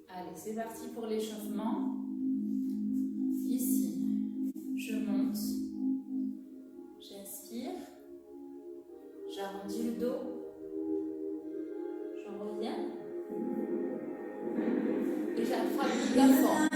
Allez, c'est parti pour l'échauffement. Ici, je monte, j'inspire, j'arrondis le dos, je reviens et j'attrape le plafond.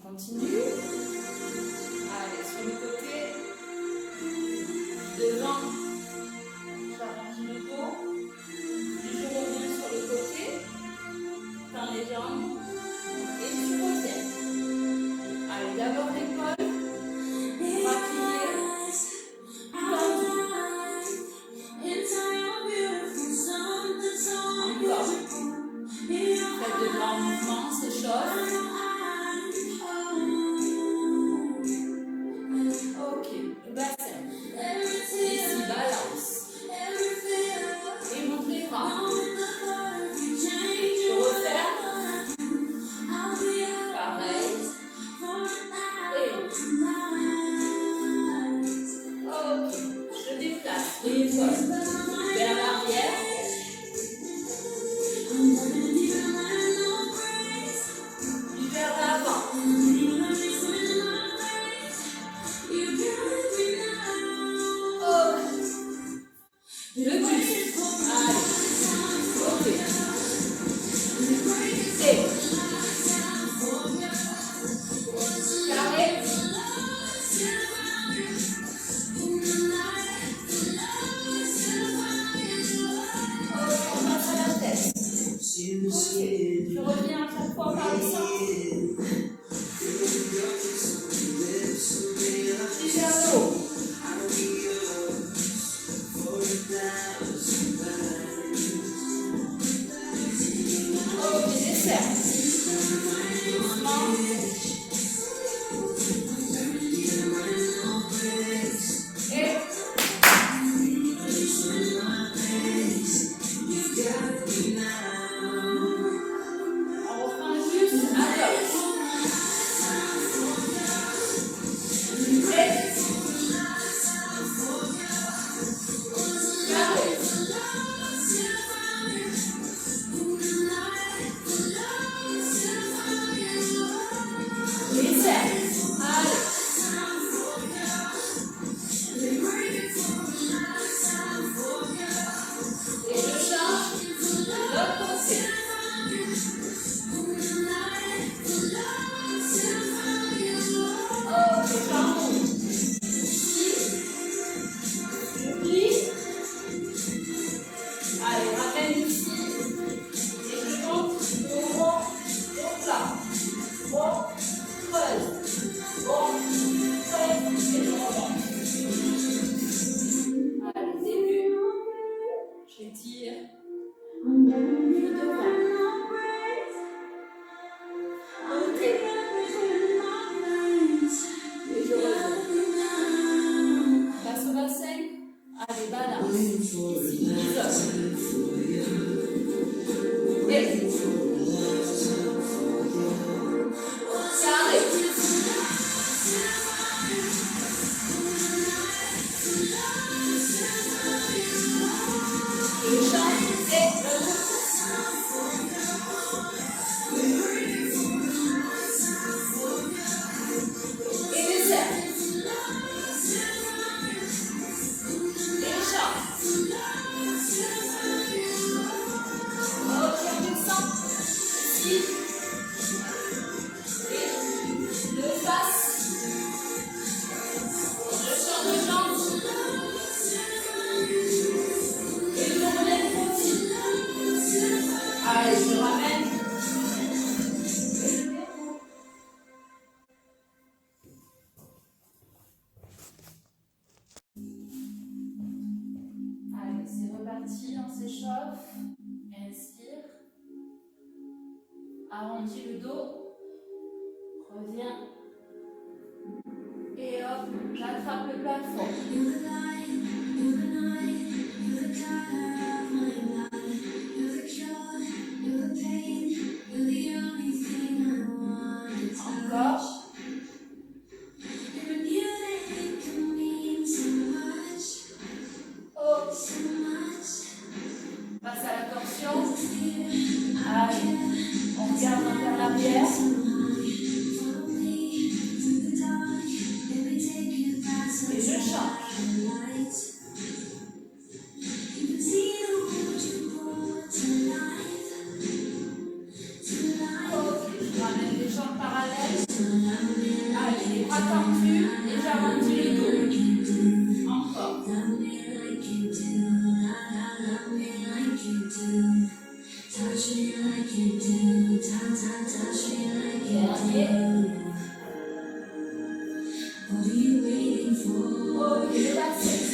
Continue. Allez, sur le côté. Devant. J'arrange le dos. Puis je reviens sur le côté. Dans les jambes. Et tu reviens. Allez, d'abord l'épaule. Rappuyez. Encore. Faites de grands mouvements, s'échauffe. Ok, le bassin. Ici, balance. Et monte les bras. Je referme. Pareil. Et ok. le sol. Vers l'arrière. Puis vers l'avant. Le buste. Allez. Ok. Et. Carré. On passe à la tête. Ok. Je reviens à chaque fois par le centre. Puis vers le haut. Ok, desserre. Doucement. Et. On reprend juste à gauche. Et. Carré. Desserre. Allez. Et je change de l'autre côté. Ok, j'enroule. Ici. Je plie. Allez, ramène ici. Et je monte le rond au plat. Bon, creuse. Bon, creuse. Et je remonte. Allez, début. J'étire. Je devant. Ok. Et je remonte. Passe au bassin. Allez, balance. Ici, isole. Et. Carré. Je change et je et desserre. Et je change. Ok, on descend. Ici. Et le face. Je change de jambe. Et je relève petit. Allez, je ramène. Allez, c'est reparti, on s'échauffe. Inspire. Arrondis le dos. Reviens. Et hop, j'attrape le plafond. Encore. Oh. Passe à la torsion. Allez, on regarde vers l'arrière. Et je change. Ok, je ramène les jambes parallèles. Allez, les bras tendus et j'arrondis le dos. Encore. Dernier. Ok, le bassin.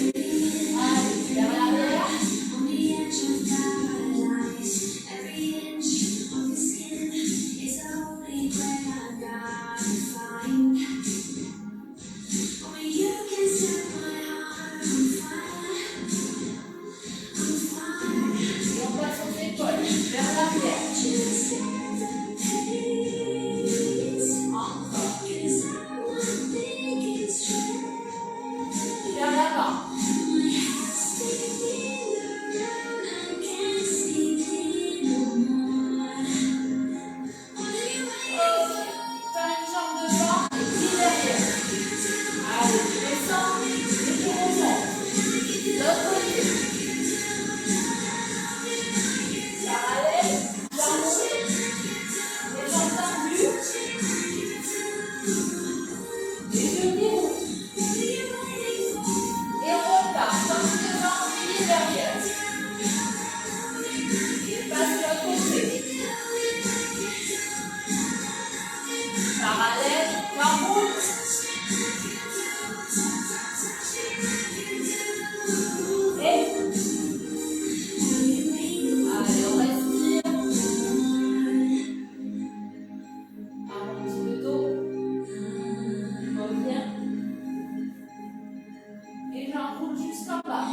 jusqu'en bas.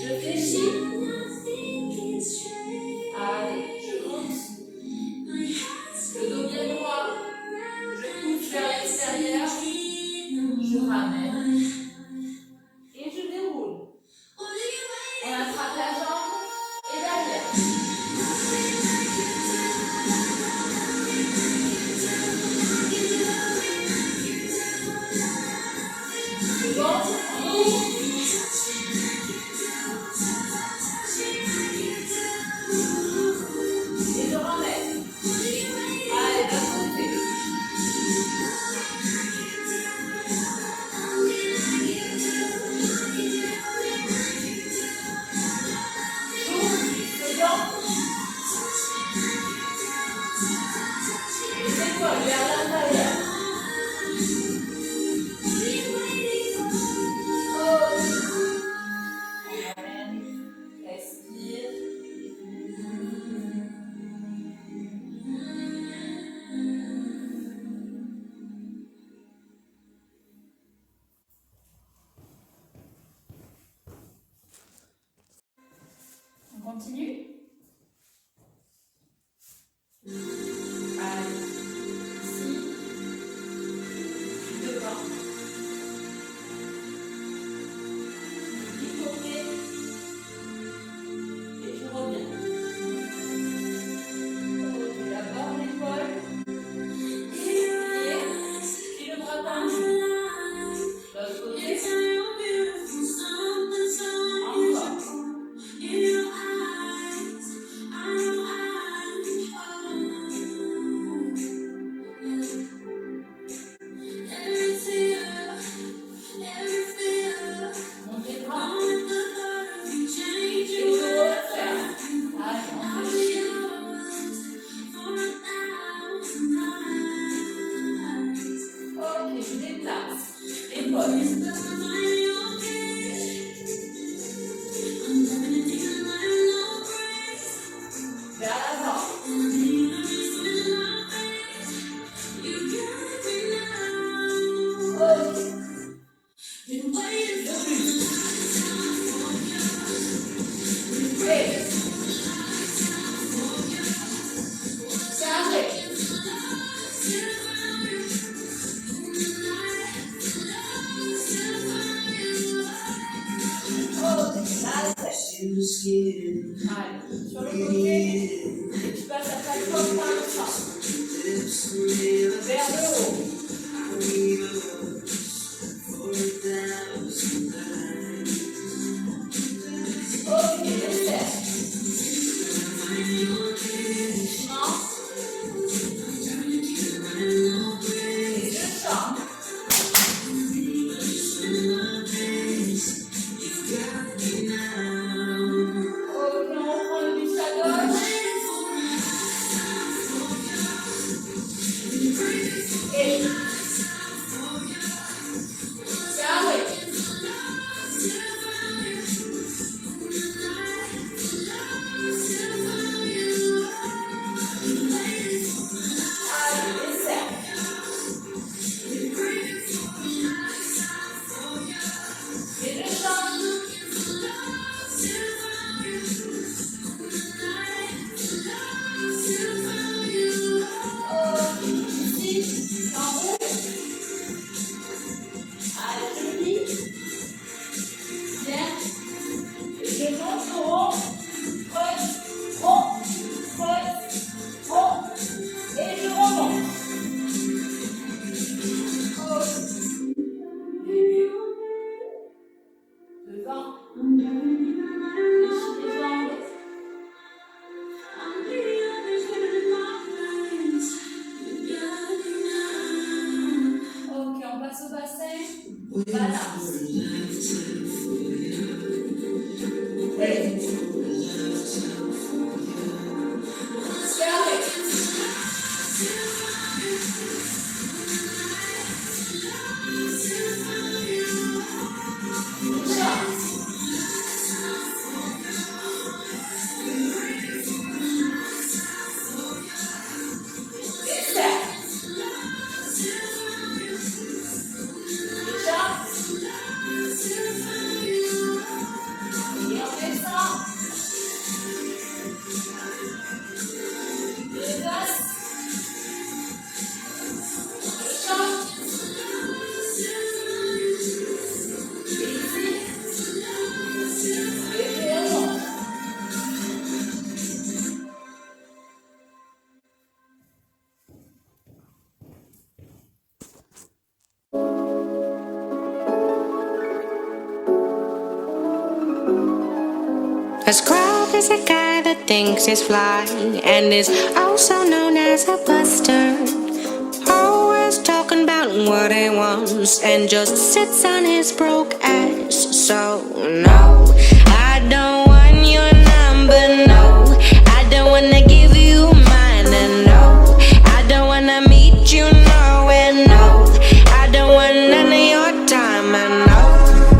Je fléchis. Allez, je monte. Le dos bien droit. Je pousse vers l'extérieur. Je ramène. Et je déroule. On attrape la jambe et derrière. Bon, on ouvre. Et je ramène. Allez, d'un côté. Vers l'intérieur. Respire. On continue. Allez. Ici. Devant. Du côté. Et je reviens. Ok, d'abord l'épaule. Et le bras tendu. L'autre côté. Encore. Montez le bras. Et je referme. Allez, on fléchit. Ok, je déplace. Épaule. Vers l'avant. Ok. Et carré. Ok, là, allez, sur le côté, tu passes la plateforme par le centre. Vers le haut. Ok, je serre. Doucement. Et je change. Ok, on reprend le bus à gauche. Et carré. Allez, et serre. Et je change. Ici, en haut. Allez, je lis. Bien. Et je monte au haut. Creuse, haut, creuse, haut. Et je remonte. Haut. Début. Devant. Fléchis les jambes. Ok, on passe au bassin. Balance. Et carré. Change. Et serre. A scrub is a guy that thinks he's fly and is also known as a buster. Always talking about what he wants and just sits on his broke ass. So no, I don't want your number, no. I don't wanna give you mine, and no, I don't wanna meet you nowhere, no. I don't want none of your time, and no,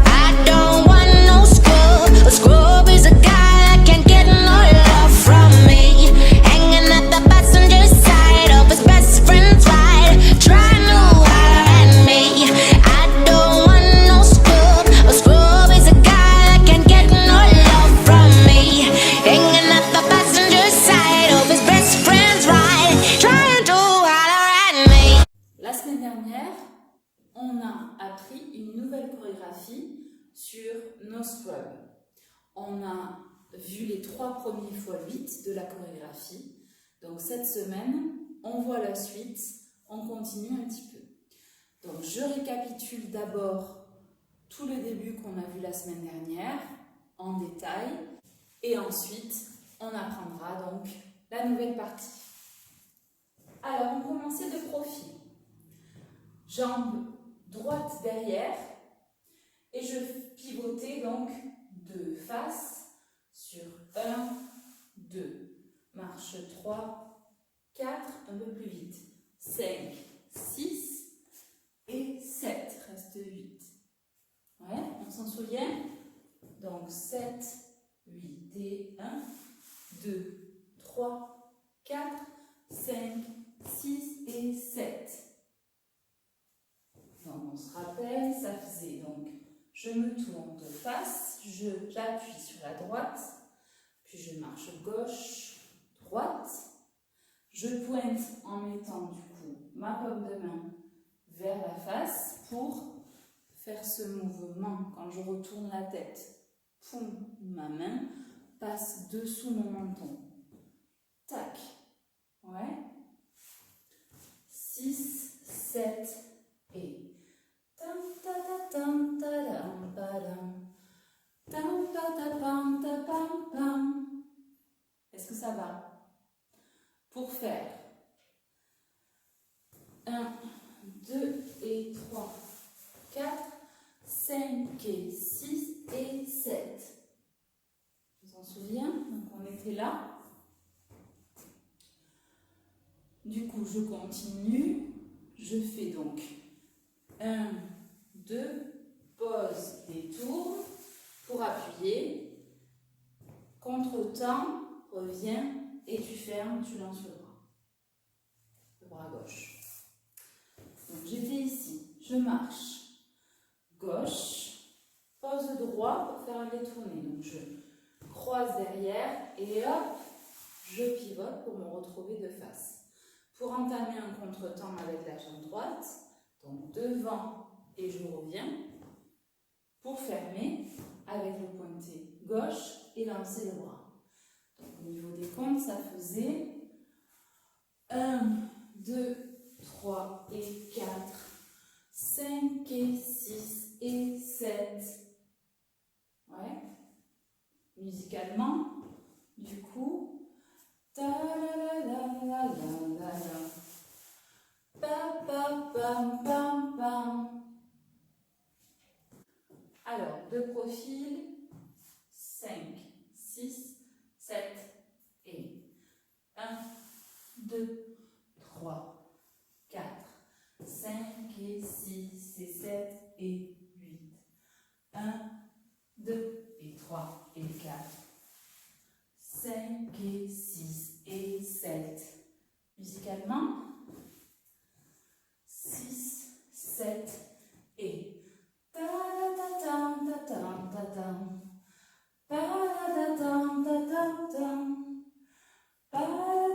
I don't want no scrub. A scrub is a guy that can't get no love from me, hanging at the passenger side of his best friend's ride, trying to holler at me. I don't want no scrub. A scrub is a guy that can't get no love from me, hanging at the passenger side of his best friend's ride, trying to holler at me. La semaine dernière, on a appris une nouvelle chorégraphie sur No Scrub. On a vu les 3 premiers fois 8 de la chorégraphie. Donc cette semaine, on voit la suite, on continue un petit peu. Donc je récapitule d'abord tout le début qu'on a vu la semaine dernière en détail et ensuite on apprendra donc la nouvelle partie. Alors on commençait de profil. Jambe droite derrière et je pivotais donc de face sur 1, 2, marche 3, 4, un peu plus vite, 5, 6 et 7, reste 8. Ouais, on s'en souvient? Donc 7, 8 et 1, 2, 3, 4, 5, 6 et 7. Donc on se rappelle, ça faisait donc je me tourne de face, j'appuie sur la droite, puis je marche gauche, droite, je pointe en mettant du coup ma paume de main vers la face pour faire ce mouvement. Quand je retourne la tête, poum, ma main passe dessous mon menton. Tac, ouais. 6, 7 et est-ce que ça va? Pour faire 1, 2 et 3, 4, 5 et 6 et 7. Tu t'en souviens? Donc on était là. Du coup, je continue. Je fais donc 1, 2, pause, détourne pour appuyer, contre-temps, reviens et tu fermes, tu lances le bras gauche. Donc j'étais ici, je marche, gauche, pose droit pour faire un détourné. Donc je croise derrière et hop, je pivote pour me retrouver de face. Pour entamer un contre-temps avec la jambe droite, donc devant et je reviens pour fermer avec le pointé gauche et lancer le bras. Donc au niveau des comptes, ça faisait 1, 2, 3 et 4, 5 et 6 et 7. Ouais. Musicalement, du coup, ta la la la la la la la. Pa, pa, pam, pam, pam. Alors, de profil, 5, 6, 7 et 1, 2, 3, 4, 5 et 6 et 7 et 8. 1, 2 et 3 et 4, 5 et 6 et 7. Musicalement, 6, 7 et ta ta ta ta ta ta ta pa ta ta ta ta ta pa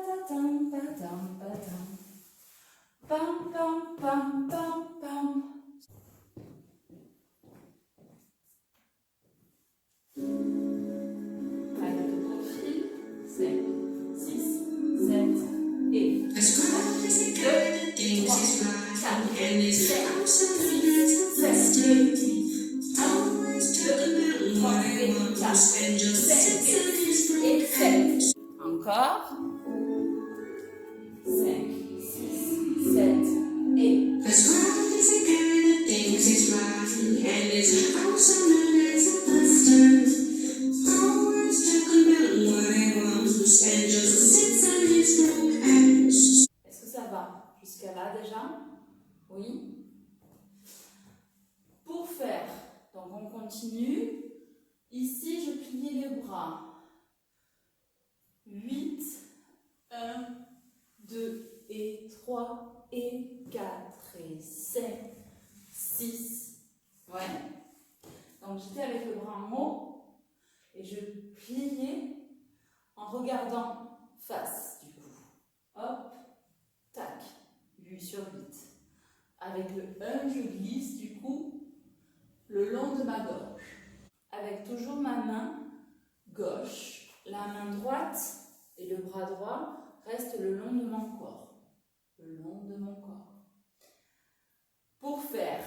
ta ta ta ta ta pam pam pam pam pam. Allez, de profil, 5, 6, 7 et 1, 2, 3, 4, 5, 6, 7, 8, 1, 2, 3 et 4, 5 et m'asseoir. 5, 6, 7 et... Cause love is a guy that thinks he's right and is also known as a buster. Always talking about what he wants and just sits on his broke ass. Est-ce que ça va jusqu'à là déjà? Oui. Pour faire, donc on continue. Ici, je pliais les bras. 8, 1, 2 et 3 et 4 et 5, 6. Ouais. Donc j'étais avec le bras en haut et je pliais en regardant face du coup. Hop, tac, 8 sur 8. Avec le 1, je glisse du coup le long de ma gorge. Avec toujours ma main gauche, la main droite et le bras droit restent le long de mon corps. Le long de mon corps. Pour faire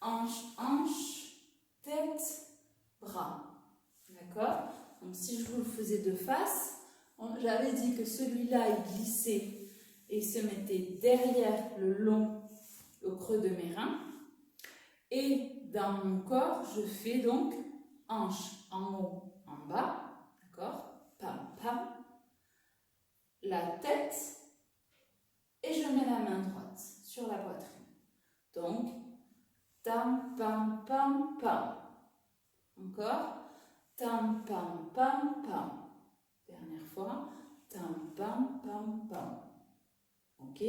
hanche, hanche, tête, bras. D'accord? Donc si je vous le faisais de face, j'avais dit que celui-là il glissait et se mettait derrière le long au creux de mes reins. Et dans mon corps, je fais donc hanche en haut, en bas. D'accord? Pam, pam. La tête. Et je mets la main droite sur la poitrine. Donc, tam, pam, pam, pam. Encore. Tam, pam, pam, pam. Dernière fois. Tam, pam, pam, pam. Ok?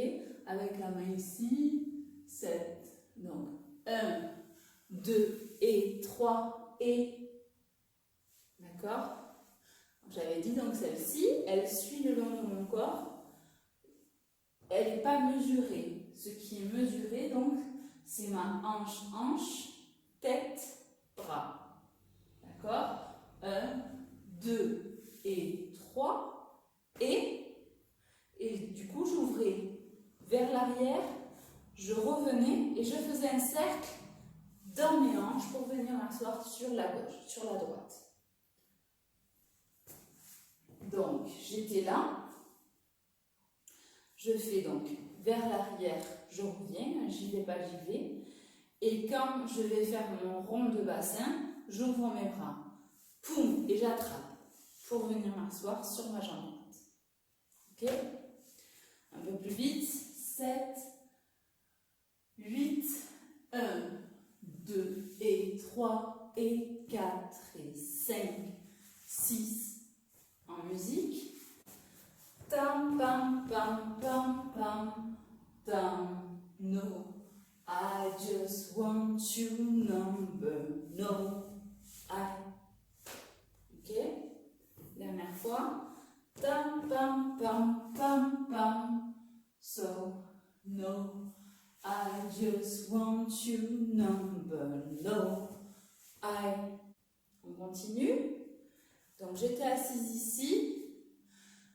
Avec la main ici. 7. Donc, 1, 2 et 3 et... D'accord? J'avais dit donc celle-ci, elle suit le long de mon corps. Elle n'est pas mesurée. Ce qui est mesuré, donc, c'est ma hanche, hanche, tête, bras. D'accord? 1, 2 et 3 et du coup, j'ouvrais vers l'arrière, je revenais et je faisais un cercle dans mes hanches pour venir m'asseoir sur la gauche, sur la droite. Donc, j'étais là. Je fais donc vers l'arrière, je reviens, j'y vais pas, j'y vais. Et quand je vais faire mon rond de bassin, j'ouvre mes bras. Poum, et j'attrape pour venir m'asseoir sur ma jambe droite. Ok? Un peu plus vite. 7, 8, 1, 2 et 3 et 4 et 5, 6. En musique. Tam, pam, pam, pam, pam, tam, no. I just want you number, no. I. Ok? Dernière fois. Tam, pam, pam, pam, pam. So, no. I just want you number, no. I. On continue. Donc j'étais assise ici.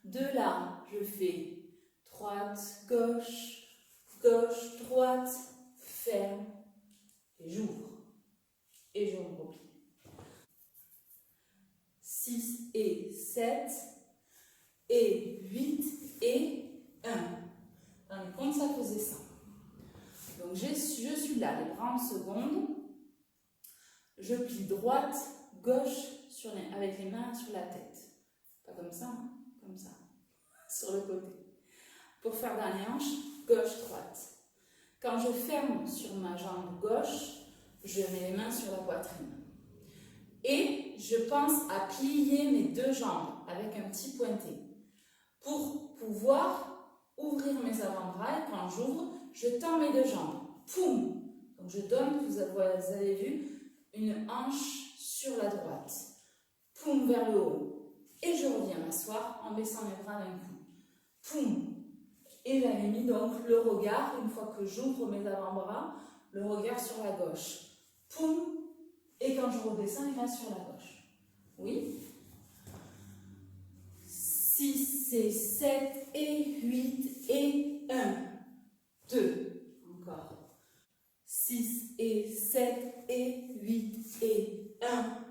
De là, je fais droite, gauche, gauche, droite, ferme, et j'ouvre. Et je me replie. 6 et 7, et 8 et 1. Dans les comptes, ça faisait ça. Donc je suis là, les bras en seconde. Je plie droite, gauche, avec les mains sur la tête. Pas comme ça, hein, comme ça, sur le côté. Pour faire dans les hanches, gauche-droite. Quand je ferme sur ma jambe gauche, je mets les mains sur la poitrine. Et je pense à plier mes deux jambes avec un petit pointé pour pouvoir ouvrir mes avant-bras. Et quand j'ouvre, je tends mes deux jambes. Poum! Donc je donne, vous avez vu, une hanche sur la droite. Poum, vers le haut. Et je reviens m'asseoir en baissant mes bras d'un coup. Poum! Et j'avais mis donc le regard, une fois que j'ouvre mes avant-bras, le regard sur la gauche. Poum! Et quand je redescends, il reste sur la gauche. Oui? 6 et 7 et 8 et 1. 2. Encore. 6 et 7 et 8 et 1.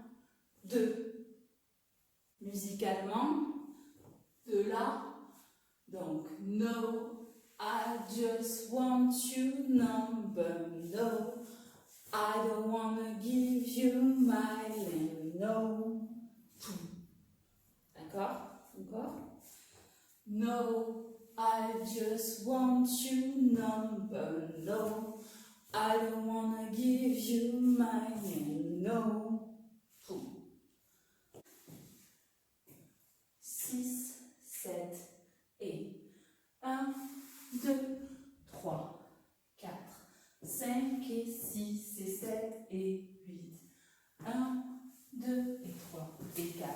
2. Musicalement, de là. Donc, no, I just want your number. No, I don't wanna give you my name. No. D'accord? Encore? No, I just want your number. No, I don't wanna give you my name. No. 6, 7 et 1, 2, 3, 4, 5 et 6 et 7 et 8. 1, 2 et 3 et 4.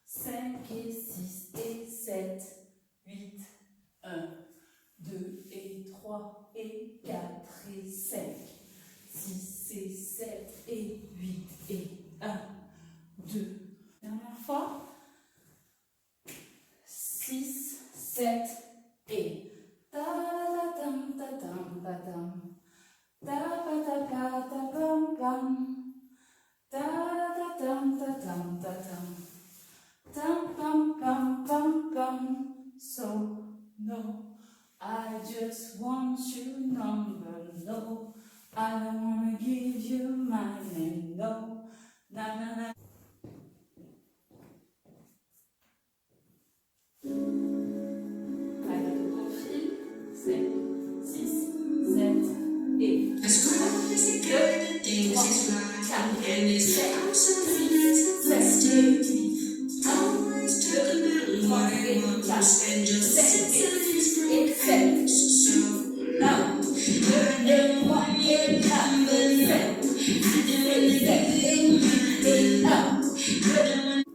5 et 6 et 7, 8, 1, 2 et 3 et 4 et 5, 6 et 7 et 8 et 1, 2. Dernière fois. 6, 7 et ta-da-da-dam, ta-dam, ta-dam, ta-pa-ta-pa-ta-pam-pam, ta-da-da-dam, ta-dam, ta-dam, tam-pam-pam-pam-pam. So, no, I just want your number. No, I don't wanna give you my name. No, na-na-na.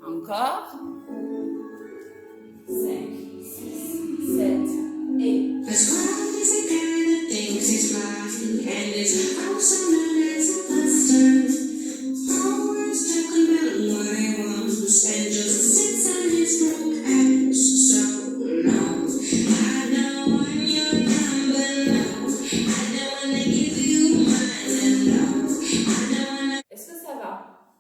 Encore. 5, 6, 7 et est-ce que ça va?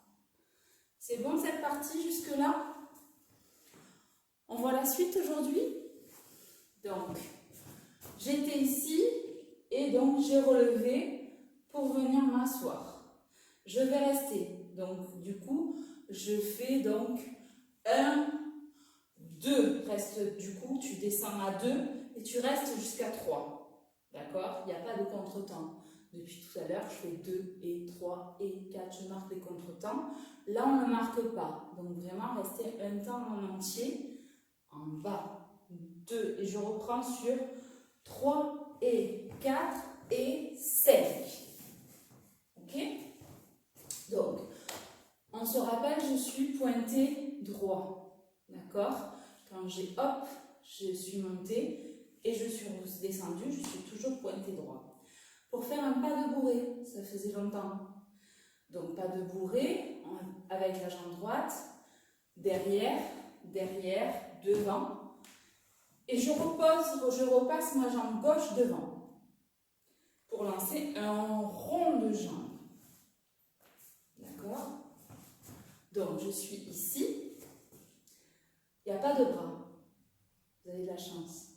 C'est bon cette partie jusque-là? On voit la suite aujourd'hui. Donc, j'étais ici et donc j'ai relevé pour venir m'asseoir. Je vais rester. Donc, du coup, je fais donc 1, 2. Reste, du coup, tu descends à 2 et tu restes jusqu'à 3. D'accord? Il n'y a pas de contretemps. Depuis tout à l'heure, je fais 2 et 3 et 4. Je marque les contretemps. Là, on ne marque pas. Donc, vraiment, rester un temps en entier en bas. 2 et je reprends sur 3 et 4 et 5. Ok? Donc, on se rappelle, je suis pointé droit. D'accord? Quand j'ai hop, je suis montée et je suis descendue, je suis toujours pointé droit. Pour faire un pas de bourrée, ça faisait longtemps. Donc, pas de bourrée avec la jambe droite, derrière, devant. Et je repasse ma jambe gauche devant pour lancer un rond de jambe. D'accord? Donc, je suis ici. Il n'y a pas de bras. Vous avez de la chance.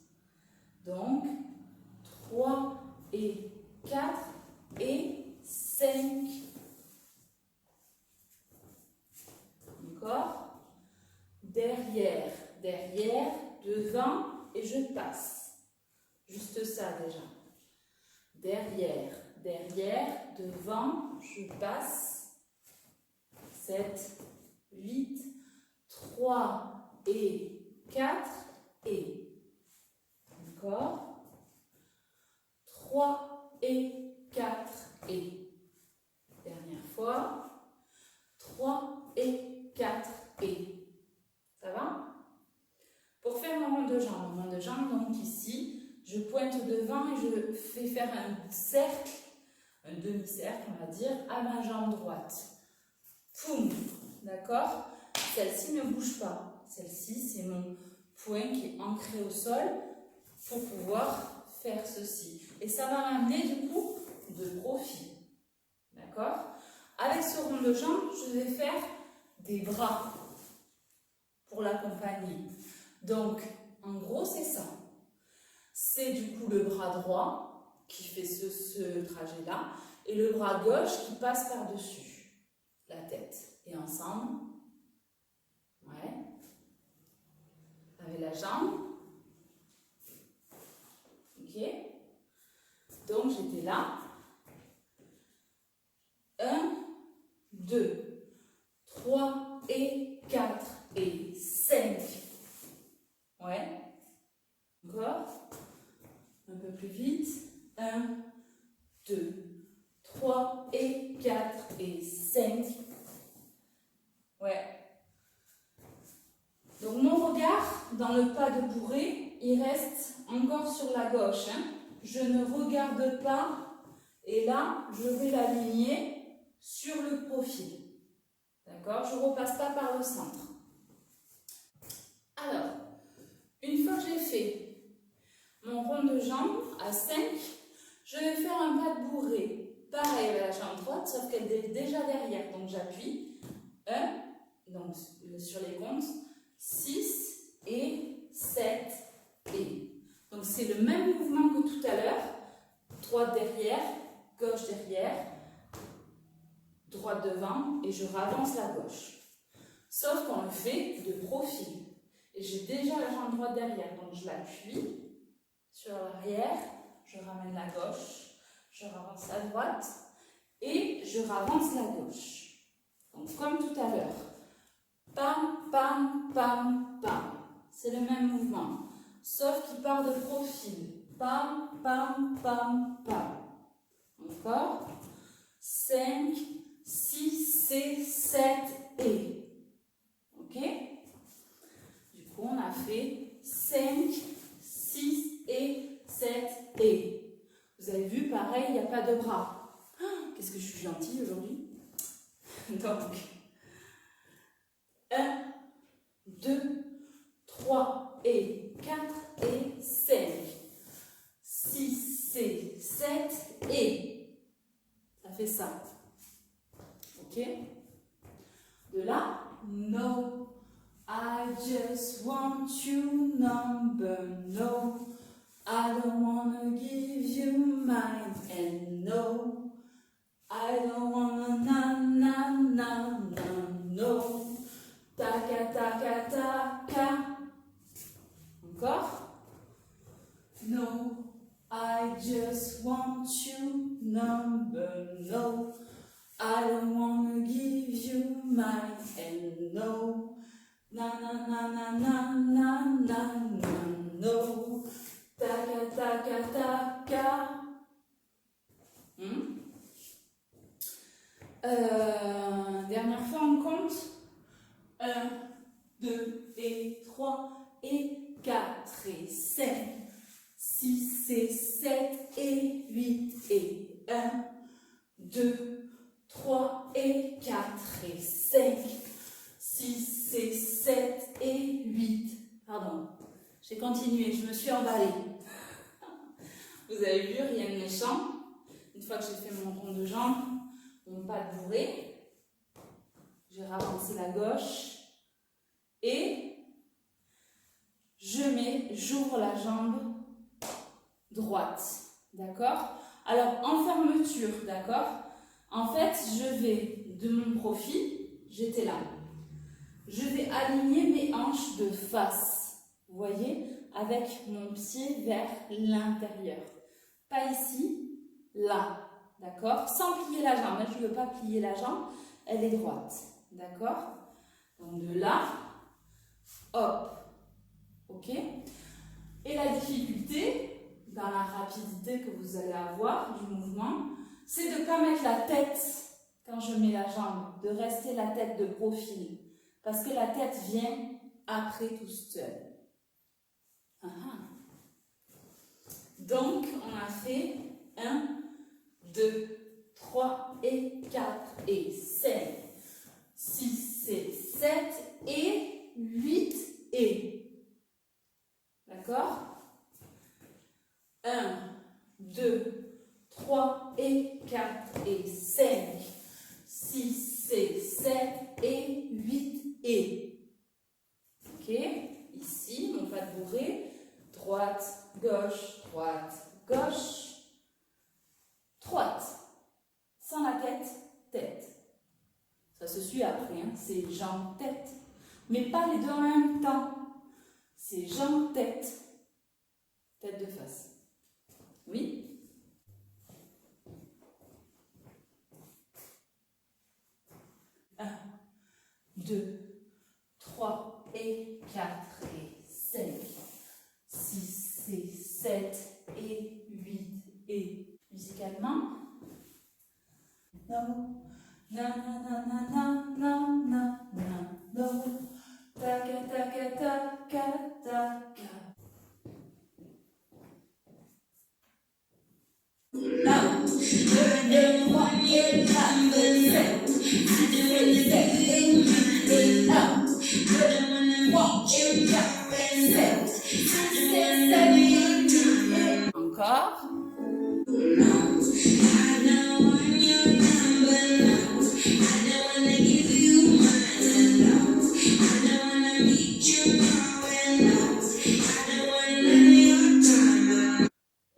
Donc, 3 et 4 et 5. D'accord? Derrière, devant. Et je passe. Juste ça déjà. Derrière, devant, je passe. 7, 8, 3 et 4 et. D'accord? 3 et 4 et. Dernière fois. 3 et 4 et. Ça va? Pour faire un rond de jambe, donc ici, je pointe devant et je fais faire un cercle, un demi-cercle, on va dire, à ma jambe droite. Poum! D'accord? Celle-ci ne bouge pas. Celle-ci, c'est mon poing qui est ancré au sol pour pouvoir faire ceci. Et ça va m'amener, du coup, de profil. D'accord? Avec ce rond de jambe, je vais faire des bras pour l'accompagner. Donc, en gros, c'est ça. C'est du coup le bras droit qui fait ce trajet-là et le bras gauche qui passe par-dessus la tête. Et ensemble, ouais, avec la jambe. Ok. Donc, j'étais là. 1, 2, 3 et 4 et 5. Ouais. Encore. Un peu plus vite. 1, 2, 3 et 4 et 5. Ouais. Donc mon regard dans le pas de bourrée, il reste encore sur la gauche. Hein. Je ne regarde pas et là, je vais l'aligner sur le profil. D'accord? Je ne repasse pas par le centre. Alors, une fois que j'ai fait mon rond de jambe à 5, je vais faire un pas de bourrée. Pareil avec la jambe droite, sauf qu'elle est déjà derrière. Donc j'appuie. 1, donc sur les comptes, 6 et 7 et. Donc c'est le même mouvement que tout à l'heure. Droite derrière, gauche derrière, droite devant et je ravance la gauche. Sauf qu'on le fait de profil. Et j'ai déjà la jambe droite derrière. Donc je l'appuie sur l'arrière, je ramène la gauche, je ravance la droite et je ravance la gauche. Donc comme tout à l'heure. Pam, pam, pam, pam. C'est le même mouvement. Sauf qu'il part de profil. Pam, pam, pam, pam. Encore. 5, 6 et 7 et. Ok? Du coup, on a fait 5, 6 et 7 et. Vous avez vu, pareil, il n'y a pas de bras. Qu'est-ce que je suis gentille aujourd'hui? Donc, 1, 2, 3 et 4 et 5. 6 et 7 et. Ça fait ça. Ok? De là, no. I just want you number. No. I don't wanna give you mine. And no. I don't wanna na na na na. No. Taka taka taka. Encore. No, I just want you number. No, I don't wanna give you mine. And no, na na na na na na na na. No, taka taka taka. Dernière fois on compte. 1, 2 et 3 et 4 et 5, 6 et 7 et 8 et 1, 2, 3 et 4 et 5, 6 et 7 et 8. Pardon, j'ai continué, je me suis emballée. Vous avez vu, rien de méchant. Une fois que j'ai fait mon rond de jambe, mon pas de bourrée, j'ai ravancé la gauche et j'ouvre la jambe droite, d'accord? Alors, en fermeture, d'accord? En fait, je vais de mon profil, j'étais là. Je vais aligner mes hanches de face, vous voyez? Avec mon pied vers l'intérieur. Pas ici, là, d'accord? Sans plier la jambe, je ne veux pas plier la jambe, elle est droite, d'accord? Donc de là, hop, ok? Et la difficulté, dans la rapidité que vous allez avoir du mouvement, c'est de ne pas mettre la tête quand je mets la jambe, de rester la tête de profil, parce que la tête vient après tout seul. Donc, on a fait 1, 2, 3 et 4 et 5, 6 et 7 et 8 et. D'accord? 1, 2, 3 et 4 et 5, 6 et 7 et 8 et. Ok? Ici, squat. Sans la tête, tête. Ça se suit après, hein. C'est jambes, tête. Mais pas les deux en même temps. C'est jambes, tête. Tête de face. Oui? 1, 2, 3 et 4 et 5, 6 et 7 et 8 et musicalement. No, na na na na na na na na no, taka taka taka taka. 1, 2, 3 et 4 et 5, 6 et 7 et 8 et 1, 2, 3 et 4 et 5, 6 et 7 et 8 et... Encore.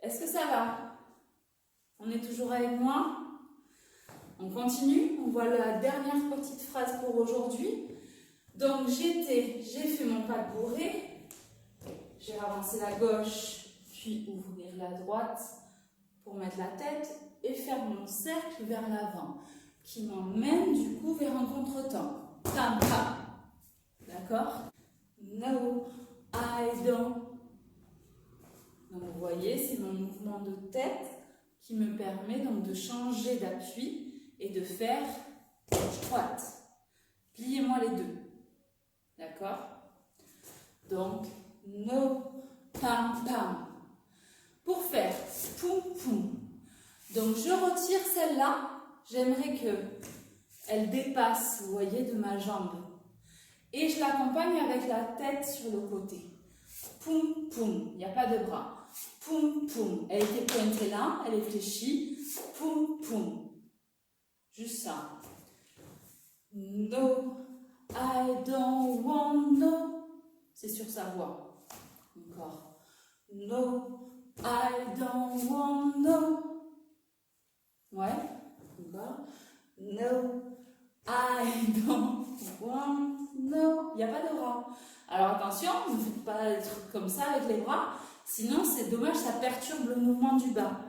Est-ce que ça va? On est toujours avec moi? On continue, on voit la dernière petite phrase pour aujourd'hui. Donc j'ai fait mon pas de bourrée, j'ai avancé la gauche, puis ouvrir la droite pour mettre la tête et faire mon cercle vers l'avant, qui m'emmène du coup vers un contretemps. Tam tam. D'accord? No, I don't. Donc vous voyez, c'est mon mouvement de tête qui me permet donc de changer d'appui et de faire gauche-droite. Pliez-moi les deux. D'accord? Donc, no, pam, pam. Pour faire poum, poum. Donc, je retire celle-là. J'aimerais qu'elle dépasse, vous voyez, de ma jambe. Et je l'accompagne avec la tête sur le côté. Poum, poum. Il n'y a pas de bras. Poum, poum. Elle était pointée là, elle est fléchie. Poum, poum. Juste ça. No, I don't want no. C'est sur sa voix. Encore. No, I don't want no. Ouais. Encore. No, I don't want no. Il n'y a pas de bras. Alors attention, ne faites pas des trucs comme ça avec les bras. Sinon, c'est dommage, ça perturbe le mouvement du bas.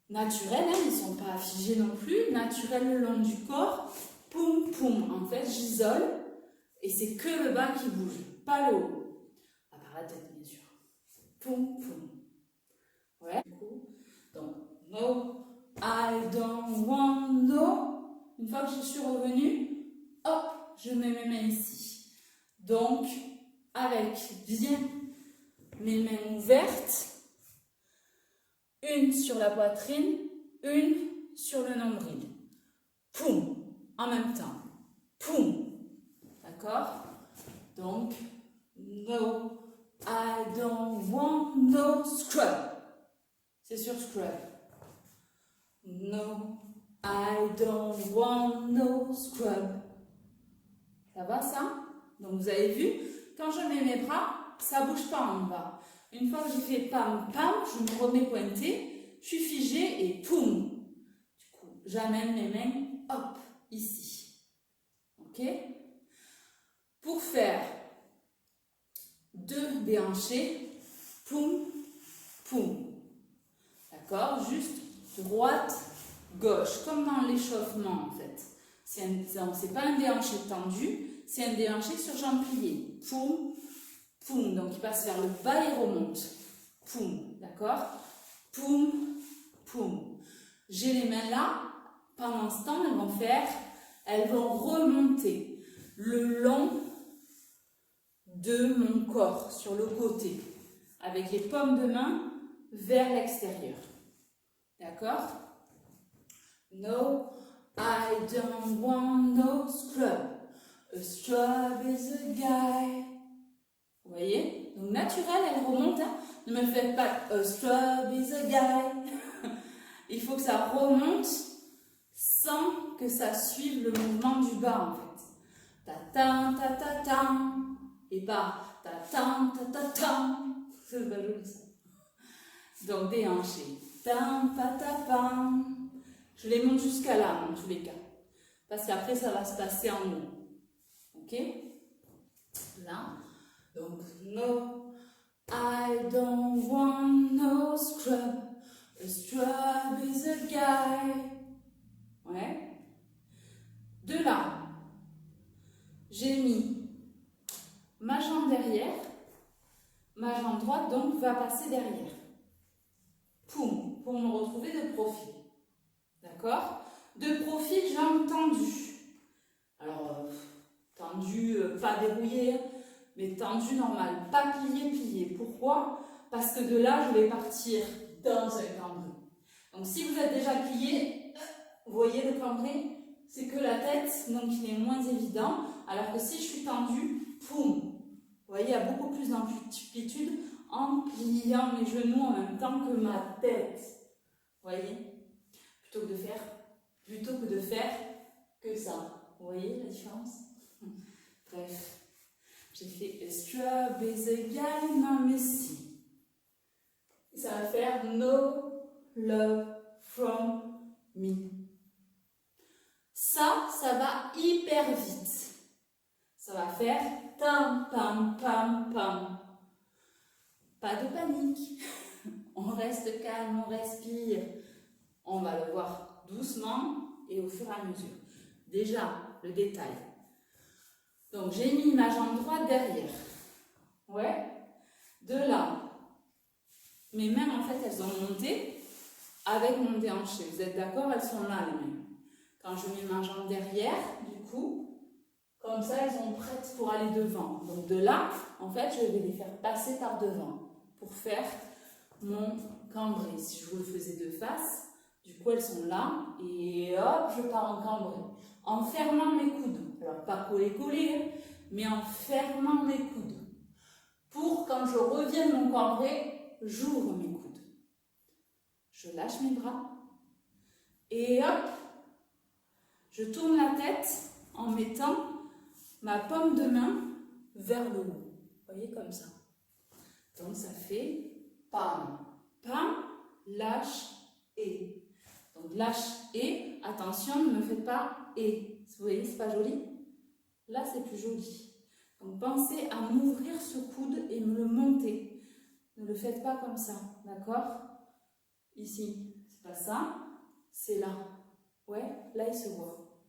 Naturel, hein, ils ne sont pas figés non plus. Naturel le long du corps. Poum, poum. En fait, j'isole. Et c'est que le bas qui bouge, pas le haut. À part la tête, bien sûr. Poum, poum. Ouais. Donc, no, I don't want no. Une fois que je suis revenue, hop, je mets mes mains ici. Donc, avec bien mes mains ouvertes, une sur la poitrine, une sur le nombril. Poum, en même temps. Poum. D'accord? Donc, no, I don't want no scrub. C'est sur scrub. No, I don't want no scrub. Ça va ça? Donc vous avez vu, quand je mets mes bras, ça ne bouge pas en bas. Une fois que j'ai fait pam pam, je me remets pointé, je suis figée et poum. Du coup, j'amène mes mains, hop, ici. Ok? Pour faire 2 déhanchés, poum, poum. D'accord? Juste droite, gauche, comme dans l'échauffement en fait. C'est pas un déhanché tendu, c'est un déhanché sur jambe pliée. Poum, poum. Donc il passe vers le bas et remonte. Poum, d'accord? Poum, poum. J'ai les mains là. Pendant ce temps, elles vont remonter le long de mon corps, sur le côté, avec les paumes de main vers l'extérieur. D'accord? No, I don't want no scrub. A scrub is a guy. Vous voyez? Donc naturel, elle remonte. Hein? Ne me faites pas a scrub is a guy. Il faut que ça remonte sans que ça suive le mouvement du bas en fait. Ta-ta, ta-ta-ta. Et pas ta-ta, ta-ta-ta. C'est pas joli ça. Donc déhanché. Tam, pa-ta-pam. Je les monte jusqu'à là, en tous les cas. Parce qu'après, ça va se passer en haut. Ok? Là. Donc, no, I don't want no scrub. A scrub is a guy. Ouais. De là, j'ai mis ma jambe derrière. Ma jambe droite, donc, va passer derrière. Poum, pour me retrouver de profil. D'accord? De profil, jambe tendue. Alors, tendue, pas dérouillée, mais tendue normale. Pas pliée, pliée. Pourquoi? Parce que de là, je vais partir dans un cambré. Donc, si vous êtes déjà plié, vous voyez le cambré, c'est que la tête, donc il est moins évident. Alors que si je suis tendue, poum, vous voyez, il y a beaucoup plus d'amplitude en pliant mes genoux en même temps que ma tête. Vous voyez? Plutôt que de faire que ça. Vous voyez la différence? Bref. J'ai fait a scrub is a guy, non mais si. Ça va faire no love from me. Ça va hyper vite. Ça va faire tam, pam, pam, pam. Pas de panique. On reste calme, on respire. On va le voir doucement et au fur et à mesure. Déjà, le détail. Donc, j'ai mis ma jambe droite derrière. Ouais. De là, mes mains, en fait, elles ont monté avec mon déhanché. Vous êtes d'accord? Elles sont là, les mains. Quand je mets ma jambe derrière, du coup, comme ça, elles sont prêtes pour aller devant. Donc, de là, en fait, je vais les faire passer par devant pour faire mon cambré. Si je vous le faisais de face, du coup, elles sont là et hop, je pars en cambré. En fermant mes coudes. Alors, pas coller, mais en fermant mes coudes. Pour, quand je reviens de mon cambré, j'ouvre mes coudes. Je lâche mes bras. Et hop, je tourne la tête en mettant ma paume de main vers le haut. Vous voyez, comme ça. Donc, ça fait pam, pam, lâche et. Donc, lâche et. Attention, ne me faites pas et. Vous voyez, c'est pas joli? Là, c'est plus joli. Donc, pensez à m'ouvrir ce coude et me le monter. Ne le faites pas comme ça, d'accord? Ici, c'est pas ça, c'est là. Ouais, là, il se voit.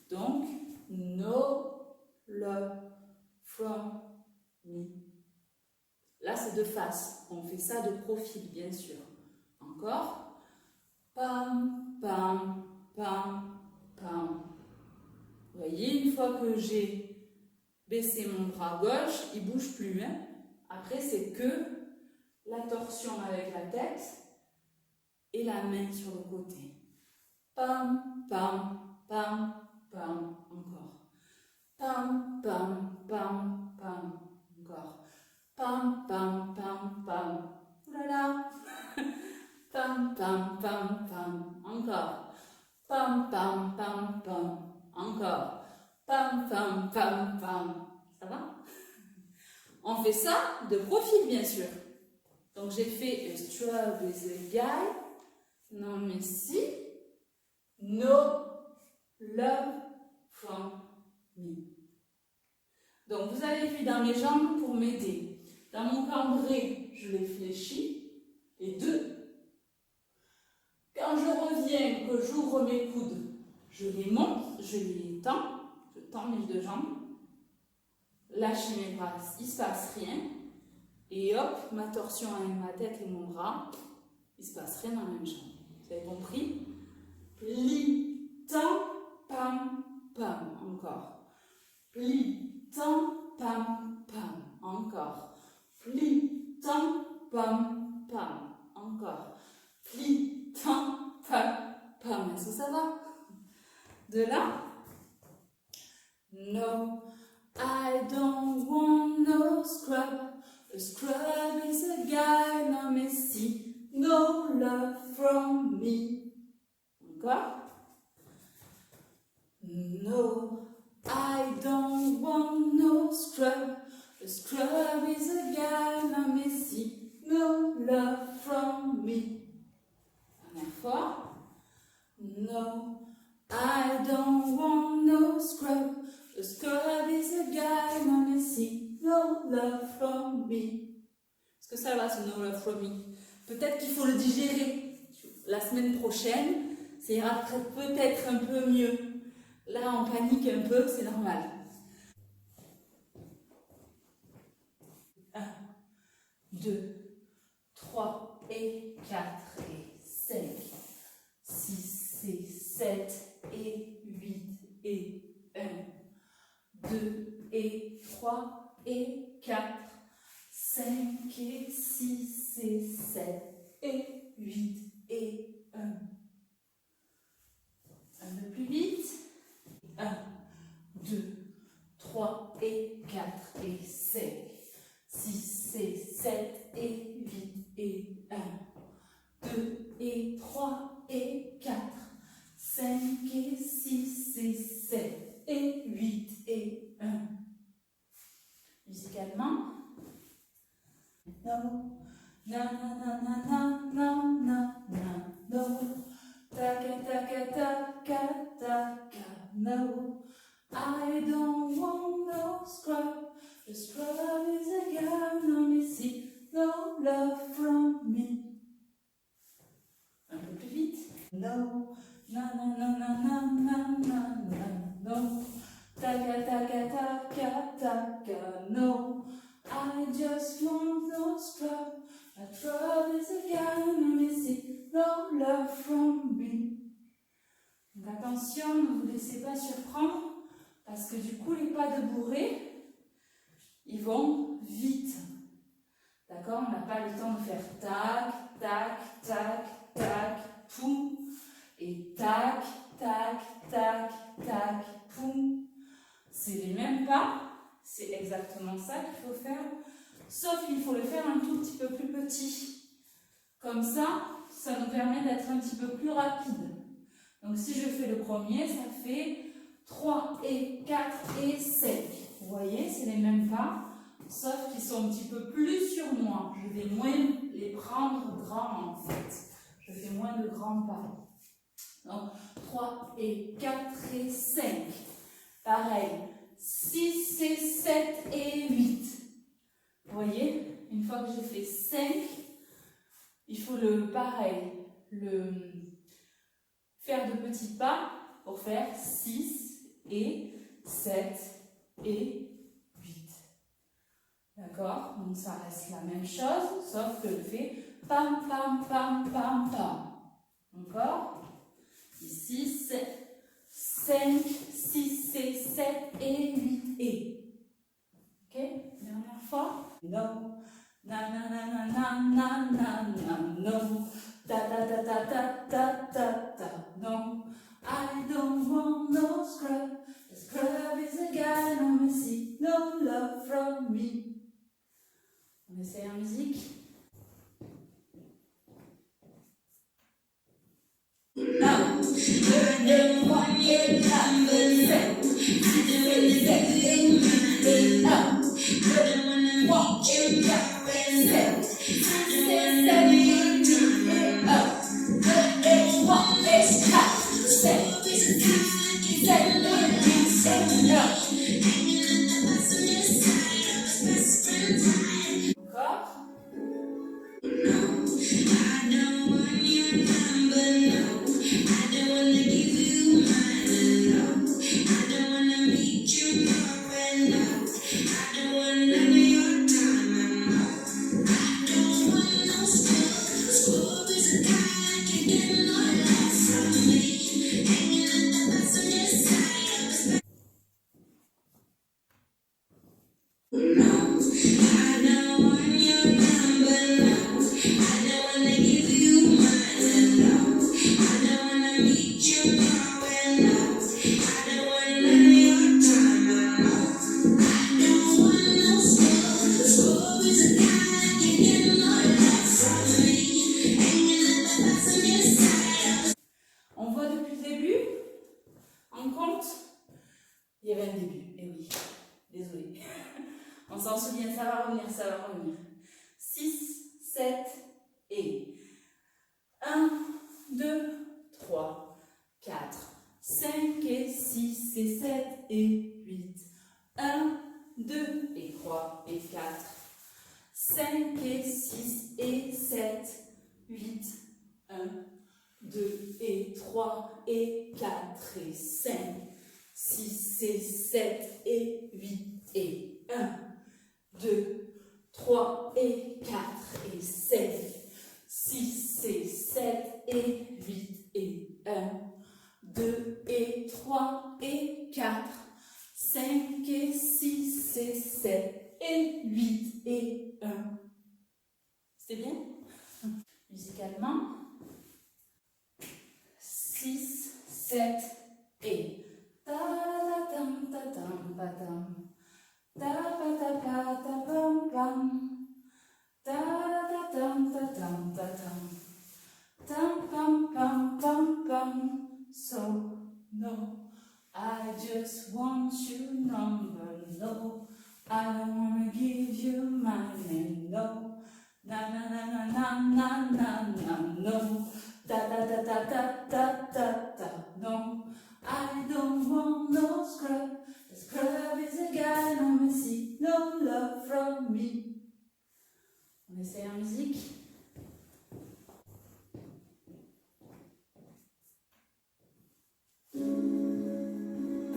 Donc, no love from me. Là, c'est de face. On fait ça de profil, bien sûr. Encore. Pam, pam, pam, pam. Vous voyez, une fois que j'ai baissé mon bras gauche, il ne bouge plus. Hein. Après, c'est que la torsion avec la tête et la main sur le côté. Pam, pam, pam, pam. Encore. Pam, pam, pam, pam. Encore. Pam, pam, pam, pam. Ouh là là. Pam, pam, pam, pam. Encore. Pam, pam, pam, pam. Encore. Pam, pam, pam, pam. Ça va? On fait ça de profil, bien sûr. Donc, j'ai fait a scrub is a guy. Non, mais si. No love from me. Donc, vous avez vu dans mes jambes pour m'aider. Dans mon cambré, je les fléchis, les deux. Quand je reviens, que j'ouvre mes coudes, je les monte, je les tends, je tends mes deux jambes, lâche mes bras, il ne se passe rien. Et hop, ma torsion avec ma tête et mon bras, il ne se passe rien dans la même jambe. Vous avez compris? Plie, tends, pam, pam, encore. Plie, tends, pam, pam, encore. Plie, tends, pam, pam, encore. Plie, tends, pam, pam. Est-ce que ça va? De là, no, I don't want no scrub. A scrub is a guy, non mais si, no love from me. Encore. No, I don't want no scrub. A scrub is a guy, non mais si, no love from me. Dernière fois. No, no, I don't want no scrub. The scrub is a guy, wanna see no love from me. Est-ce que ça va, ce no love from me? Peut-être qu'il faut le digérer. La semaine prochaine, ça ira peut-être un peu mieux. Là, on panique un peu, c'est normal. 1, 2, 3 et 4 et 5, 6 et 7 et 8 et 1, 2 et 3 et 4, 5 et 6 et 7 et 8 et 1. Un peu plus vite. 1, 2, 3 et 4 et 5, 6 et 7 et 8 et 1, 2 et 3 et 4, 5 et 6 et 7 et 8 et 1. Musicalement. No, na na na na na na na na, no, taka taka taka taka, no, I don't want no scrub. The scrub is a guy, no missy, no love from me. Un peu plus vite. No, na na na na na na na na, no, taka taka taka taka, no, I just want no scrub. A scrub is a guy, no missy, no love from me. Donc attention, ne vous laissez pas surprendre. Parce que du coup, les pas de bourrée, ils vont vite. D'accord? On n'a pas le temps de faire tac, tac, tac, tac, poum. Et tac, tac, tac, tac, poum. C'est les mêmes pas. C'est exactement ça qu'il faut faire. Sauf qu'il faut le faire un tout petit peu plus petit. Comme ça, ça nous permet d'être un petit peu plus rapide. Donc si je fais le premier, ça fait 3 et 4 et 5. Vous voyez, c'est les mêmes pas, sauf qu'ils sont un petit peu plus sur moi. Je vais moins les prendre grands en fait. Je fais moins de grands pas. Donc 3 et 4 et 5. Pareil. 6 et 7 et 8. Vous voyez, une fois que j'ai fait 5, il faut le pareil, faire de petits pas pour faire 6 et 7 et 8. D'accord? Donc ça reste la même chose, sauf que je fais pam, pam, pam, pam, pam. Encore? Ici, 5, 6 et 7 et 8 et. Ok? Dernière fois. No. Na na na na na na na na no. Ta ta ta ta ta ta ta ta no. I don't want no scrub. The scrub is a guy, no mercy, no love from me. On essaie en musique. 1, 2, 3, 4, 5, 6, 7, 8 et 1, 2, 3, 4, 5, 6, 7, 8 et 1, 2 et 3 et 4, 5, 6, 7, 8 et 1. Encore. On voit depuis le début, on compte, il y avait un début, et oui, désolé. On s'en souvient, ça va revenir, ça va revenir. 6, 7 et 1, 2, 3, 4. 5 et 6 et 7 et 8. 1, 2 et 3 et 4. 5 et 6 et 7, 8. 1, 2 et 3 et 4 et 5. 6 et 7 et 8 et 1, 2, 3 et 4 et 5. 6 et 7 et 8 et 1, 2 et 3 et 4, 5 et 6 et 7 et 8 et 1. C'était bien? Musicalement. 6, 7 et ta ta tam ta tam pa tam ta pa ta pa ta pam pam ta ta tam ta tam ta tam tam pam pam pam pam. So no, I just want your number. No, I don't wanna give you my name. No, na na na na na na na na. No, da da da da da da da da. No, I don't want no scrub. The scrub is a guy, no mercy, no love from me. On essaie la musique.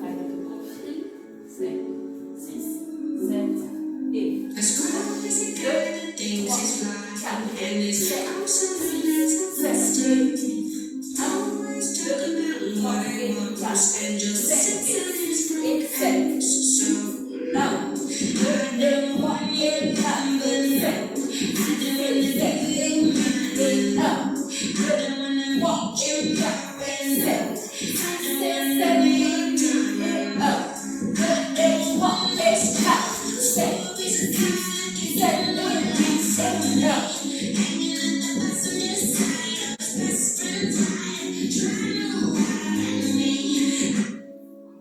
Allez, de profil. 5, 6, 7 et 1, 2, 3, 4 et 5, 6, 7 et 8. 1, 2, 3 et 4, 5 et 6 et 7. 1, 2 et 3 et 4 et 5, 6 et 7 et 8 et 1, 2, 3 et 4 et 5, 6 et 7 et 8 et 1, 2 et 3 et 4, 5, 6, 7 et 8 et 1.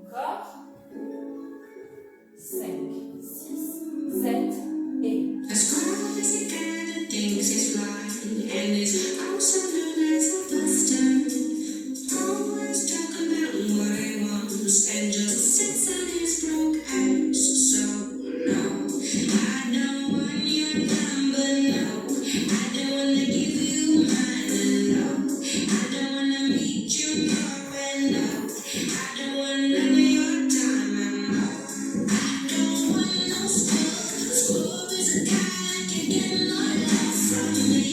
Encore. 5, 6, 7 et 1. A squirrel is a guy that thinks he's flying and is also known as a buster. Always talking about what he wants and just sits on his broke house. So no, I don't want your number. No, I don't wanna give you mine. No, I don't wanna meet you nowhere. No, I don't want none of your time. No, I don't want no scrub. A scrub is a guy that can get no love from me.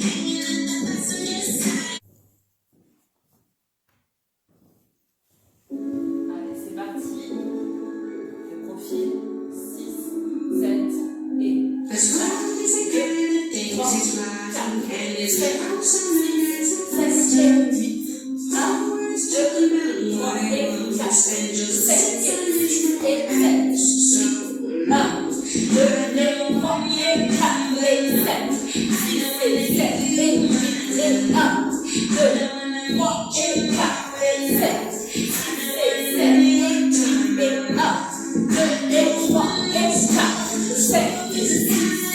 Hanging at the bus on your side. Allez, c'est parti. Le profil. 6, 7 et 1. A squirrel is a guy that thinks he's flying and is also known as a buster. 8, 1, 2, Talking about 3 what he et wants 4, and just 5 sits on et his 6 broke et 7. house. So 1, 2 et 3 et 4 et 5, 6 et 7 et 8 et 1, 2, 3 et 4 et 5, 6 et 7 et 8 et 1, 2 et 3 et 4, 5 et 6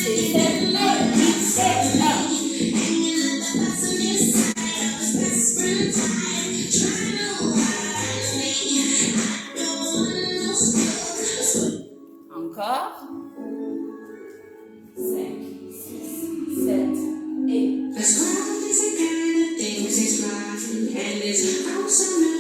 et 7 et 8 et 1. hanging at the bus on your side. I was best friend time, trying to hide me. I don't want no scrub. Encore. 5, 6, 7 et 1. A squirrel is a guy that thinks he's flying and is also known